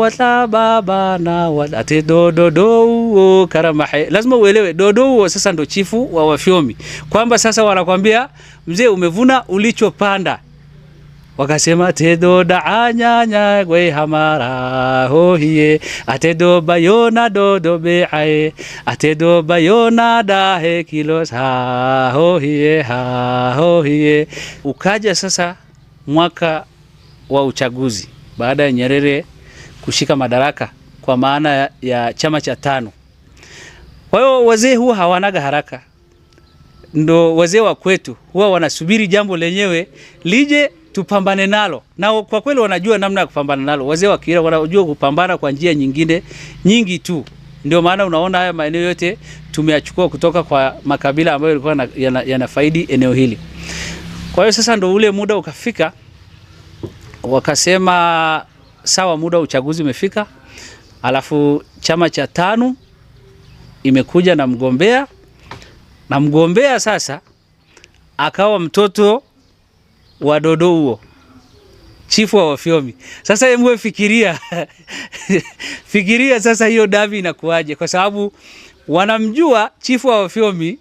wata baba na wata ate dodo karamahe. Lazima uelewe dodo sasa ndo chifu wa Wafyomi, kwamba sasa wanakuambia mzee umevuna ulichopanda. Wakasema ate doda anyanya gwe hamara hohiye ate do bayona dodo beae ate do bayona dahe kilos ha hohiye. Ukaja sasa mwaka wa uchaguzi baada ya Nyerere kushika madaraka kwa maana ya chama cha tano. Kwa hiyo wazee huwa hawanaga haraka, ndo wazee wa kwetu huwa wanasubiri jambo lenyewe lije tupambane nalo, na kwa kweli wanajua namna ya kupambana nalo. Wazee wa Kihira wanajua kupambana kwa njia nyingine nyingi tu, ndio maana unaona haya maeneo yote tumeyachukua kutoka kwa makabila ambayo yalikuwa yanafaidi eneo hili. Kwa hiyo sasa ndo ule muda ukafika, wakasema sawa, muda wa uchaguzi umefika. Alafu chama cha tano imekuja na mgombea, na mgombea sasa akawa mtoto wa dodo huo, chifu wa Wafyomi. Sasa hebu fikiria fikiria sasa hiyo dabi inakuaje, kwa sababu wanamjua chifu wa Wafyomi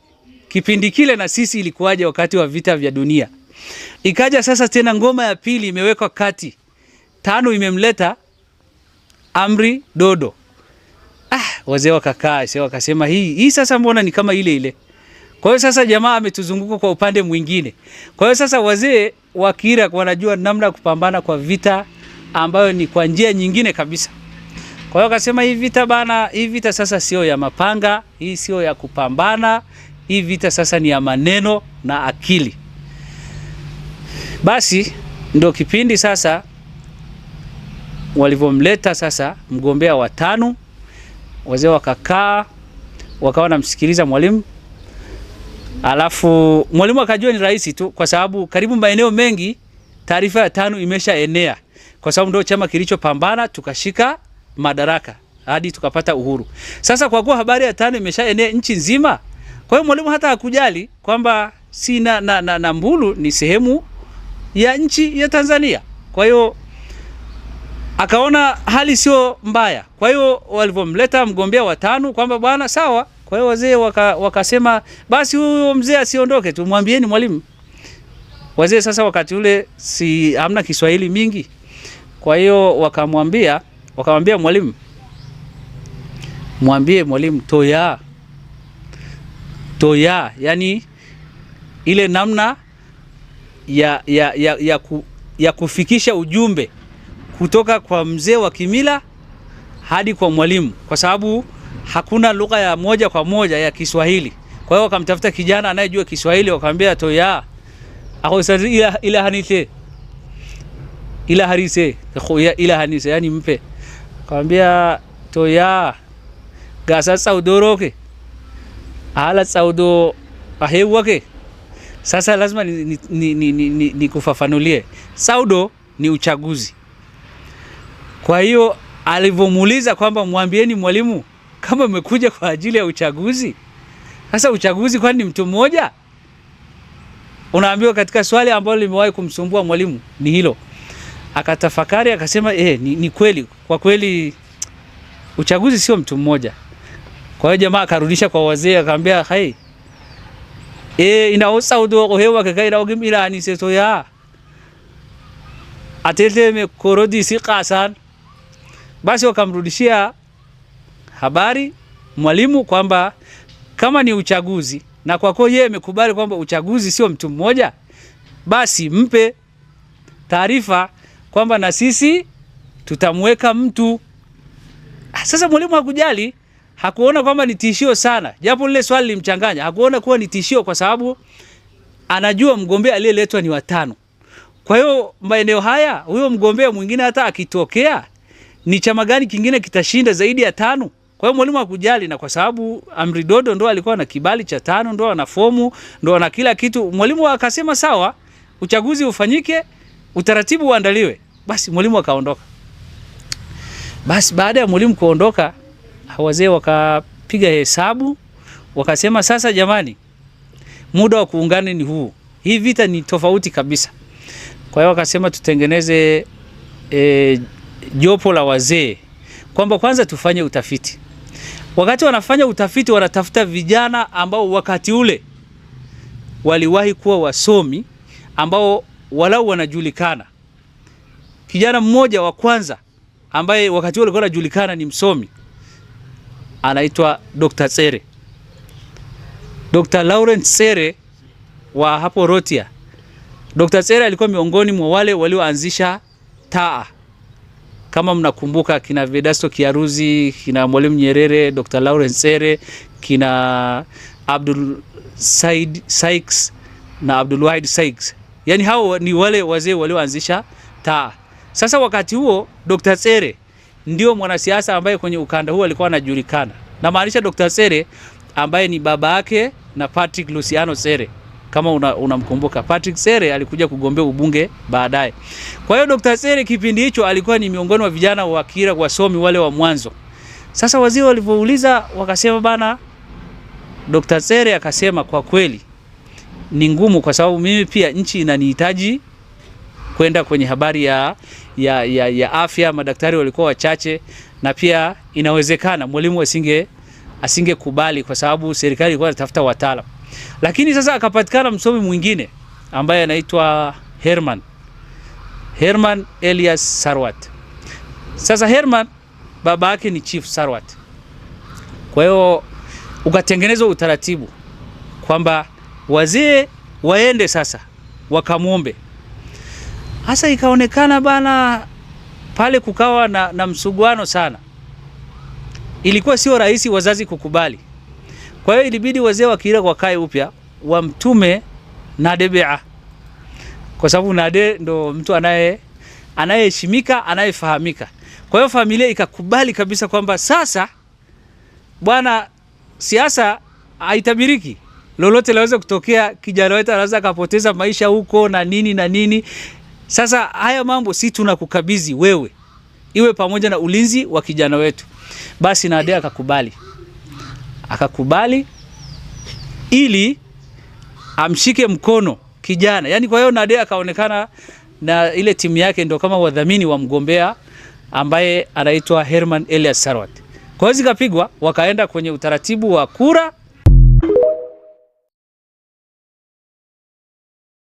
kipindi kile na sisi ilikuaje wakati wa vita vya dunia. Ikaja sasa tena ngoma ya pili imewekwa kati, tano imemleta Amri Dodo. Wazee wakakaa, wakasema hii sasa mbona ni kama ile ile. Kwa hiyo sasa jamaa ametuzunguka kwa upande mwingine. Kwa hiyo sasa wazee wa Kihira wanajua namna kupambana kwa vita ambayo ni kwa njia nyingine kabisa. Kwa hiyo akasema hii vita bana, hii vita sasa sio ya mapanga, hii sio ya kupambana, hii vita sasa ni ya maneno na akili. Basi ndo kipindi sasa walivomleta sasa mgombea wa tano, wazee wakakaa wakawa namsikiliza Mwalimu. Alafu Mwalimu akajua ni rahisi tu, kwa sababu karibu maeneo mengi taarifa ya tano imesha enea, kwa sababu ndio chama kilichopambana tukashika madaraka hadi tukapata uhuru. Sasa kwa kuwa habari ya tano imesha enea nchi nzima, kwa hiyo Mwalimu hata hakujali kwamba si na Mbulu ni sehemu ya nchi ya Tanzania. Kwa hiyo akaona hali sio mbaya. Kwa hiyo walivomleta mgombea wa tano kwamba bwana sawa. Kwa hiyo wazee wakasema basi huyo mzee asiondoke, tumwambieni Mwalimu. Wazee sasa wakati ule si hamna Kiswahili mingi. Kwa hiyo wakamwambia Mwalimu, mwambie Mwalimu toya, yani ile namna ya kufikisha ujumbe kutoka kwa mzee wa kimila hadi kwa Mwalimu, kwa sababu hakuna lugha ya moja kwa moja ya Kiswahili. Kwa hiyo wakamtafuta kijana anayejua Kiswahili, wakamwambia toya ahosari ila hanise ila hanise, yani mpe. Akamwambia toya gasa saudoroke ala saudo ahewake. Sasa lazima ni kufafanulie. Saudo ni uchaguzi. Kwa hiyo alivomuuliza kwamba mwambieni Mwalimu kama umekuja kwa ajili ya uchaguzi. Sasa uchaguzi kwani ni mtu mmoja? Unaambiwa katika swali ambalo limewahi kumsumbua Mwalimu ni hilo. Akatafakari akasema ni kweli, kwa kweli uchaguzi sio mtu mmoja. Kwa hiyo jamaa akarudisha kwa wazee akamwambia hai inaosa udo hewa kakaira ogimira ni seto ya atete me korodi si qasan. Basi wakamrudishia habari Mwalimu kwamba kama ni uchaguzi na kwa kuwa yeye amekubali kwamba uchaguzi sio mtu mmoja, basi mpe taarifa kwamba na sisi tutamweka mtu. Sasa Mwalimu hakujali, hakuona kwamba ni tishio sana, japo lile swali limchanganya. Hakuona kuwa ni tishio kwa sababu anajua mgombea aliyeletwa ni watano. Kwa hiyo maeneo haya huyo mgombea mwingine hata akitokea ni chama gani kingine kitashinda zaidi ya tano? Kwa hiyo Mwalimu hakujali, na kwa sababu Amri Dodo ndo alikuwa na kibali cha tano, ndo ana fomu, ndo ana kila kitu, Mwalimu akasema sawa, uchaguzi ufanyike, utaratibu uandaliwe. Basi Mwalimu akaondoka. Basi baada ya Mwalimu kuondoka, wazee wakapiga hesabu, wakasema sasa jamani, muda wa kuungana ni huu. Hii vita ni tofauti kabisa. Kwa hiyo wakasema tutengeneze jopo la wazee kwamba kwanza tufanye utafiti. Wakati wanafanya utafiti, wanatafuta vijana ambao wakati ule waliwahi kuwa wasomi, ambao walau wanajulikana. Kijana mmoja wa kwanza ambaye wakati ule alikuwa anajulikana ni msomi, anaitwa Dr. Tsere. Dr. Laurent Tsere wa hapo Rotia. Dr. Tsere alikuwa miongoni mwa wale walioanzisha taa. Kama mnakumbuka, kina Vedasto Kiaruzi, kina Mwalimu Nyerere, Dr. Laurent Tsere, kina Abdul Said Sykes na Abdul Wahid Sykes. Yani hao ni wale wazee walioanzisha taa. Sasa wakati huo Dr. Tsere ndio mwanasiasa ambaye kwenye ukanda huo alikuwa anajulikana. Na maanisha Dr. Tsere ambaye ni baba yake na Patrick Luciano Tsere. Kama unamkumbuka, Patrick Tsere alikuja kugombea ubunge baadaye. Kwa hiyo Dr. Tsere kipindi hicho alikuwa ni miongoni wa vijana wa Kira wasomi wale wa mwanzo. Sasa wazee walipouliza wakasema bana, Dr. Tsere akasema kwa kweli ni ngumu, kwa sababu mimi pia nchi inanihitaji kwenda kwenye habari ya afya, madaktari walikuwa wachache, na pia inawezekana Mwalimu asingekubali kwa sababu serikali ilikuwa inatafuta wataalamu. Lakini sasa akapatikana msomi mwingine ambaye anaitwa Herman Elias Sarwat. Sasa Herman baba yake ni Chief Sarwat. Kwa hiyo ukatengenezwa utaratibu kwamba wazee waende sasa wakamuombe. Hasa ikaonekana bana pale kukawa na msuguano sana. Ilikuwa sio rahisi wazazi kukubali. Kwa hiyo ilibidi wazee wa Kira wakae upya, wamtume Nade Bea. Kwa sababu Nade ndo mtu anayeheshimika, anayefahamika. Kwa hiyo familia ikakubali kabisa kwamba sasa bwana, siasa haitabiriki. Lolote laweza kutokea, kijana wetu anaweza kupoteza maisha huko na nini. Sasa haya mambo si tunakukabidhi wewe, iwe pamoja na ulinzi wa kijana wetu. Basi Nade akakubali ili amshike mkono kijana. Yani kwa hiyo Nade akaonekana na ile timu yake ndio kama wadhamini wa mgombea ambaye anaitwa Herman Elias Sarwat. Kwa hiyo zikapigwa, wakaenda kwenye utaratibu wa kura,